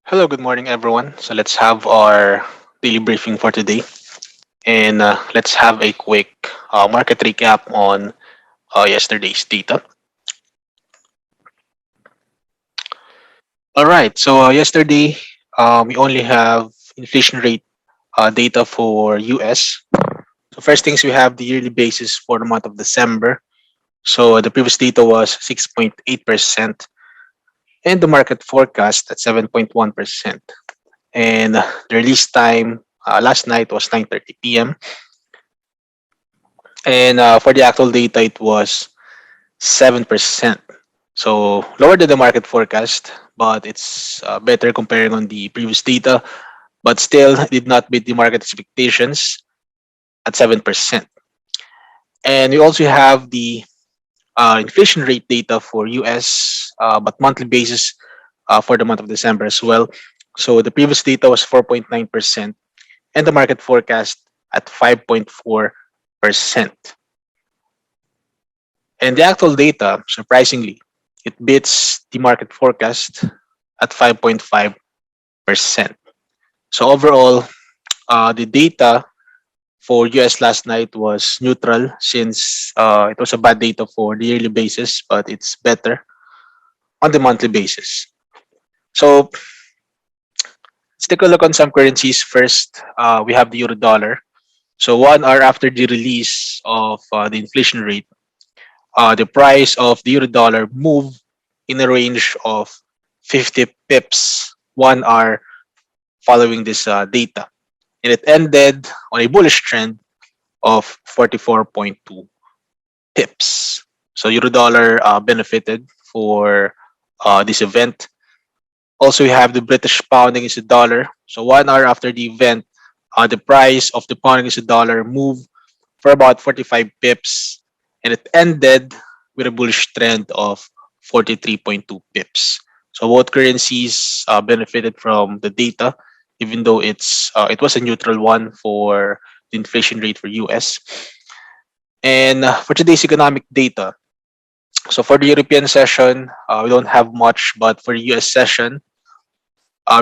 Hello, good morning, everyone. So let's have our daily briefing for today, and let's have a quick market recap on yesterday's data. All right. So yesterday we only have inflation rate data for US. So first things we have the yearly basis for the month of December. So the previous data was 6.8%, and the market forecast at 7.1%. And the release time last night was 9:30 p.m. And for the actual data, it was 7%. So lower than the market forecast, but it's better comparing on the previous data, but still did not beat the market expectations at 7%. And we also have the inflation rate data for US, but monthly basis for the month of December as well. So the previous data was 4.9%, and the market forecast at 5.4%. And the actual data, surprisingly, it beats the market forecast at 5.5%. So overall, the data for US last night was neutral since it was a bad data for the yearly basis, but it's better on the monthly basis. So let's take a look on some currencies first. We have the euro dollar. So 1 hour after the release of the inflation rate, the price of the euro dollar moved in a range of 50 pips 1 hour following this data. And it ended on a bullish trend of 44.2 pips. So euro dollar benefited for this event. Also, we have the British pound against the dollar. So 1 hour after the event, the price of the pound against the dollar moved for about 45 pips, and it ended with a bullish trend of 43.2 pips. So both currencies benefited from the data, even though it was a neutral one for the inflation rate for US. And for today's economic data, so for the European session, we don't have much, but for the US session,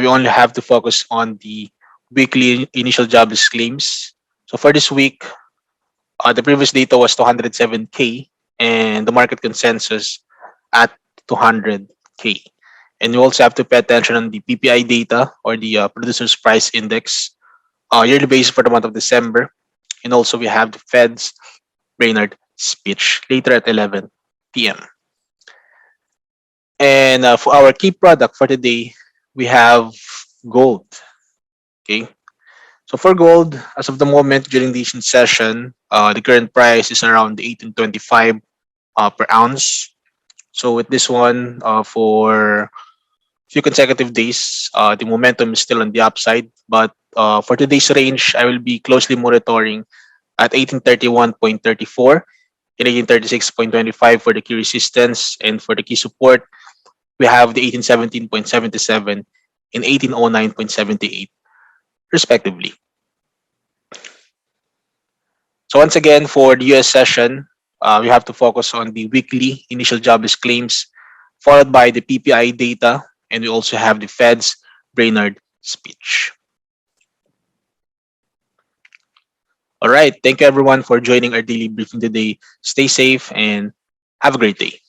we only have to focus on the weekly initial jobless claims. So for this week, the previous data was 207K, and the market consensus at 200K. And you also have to pay attention on the PPI data, or the Producers Price Index, yearly basis for the month of December. And also we have the Fed's Brainerd speech later at 11 p.m. And for our key product for today, we have gold. Okay. So for gold, as of the moment during this session, the current price is around 1825 per ounce. So with this one, for few consecutive days, the momentum is still on the upside. But for today's range, I will be closely monitoring at 1831.34 and 1836.25 for the key resistance, and for the key support, we have the 1817.77 and 1809.78 respectively. So once again, for the US session, we have to focus on the weekly initial jobless claims, followed by the PPI data, and we also have the Fed's Brainerd speech. All right. Thank you, everyone, for joining our daily briefing today. Stay safe and have a great day.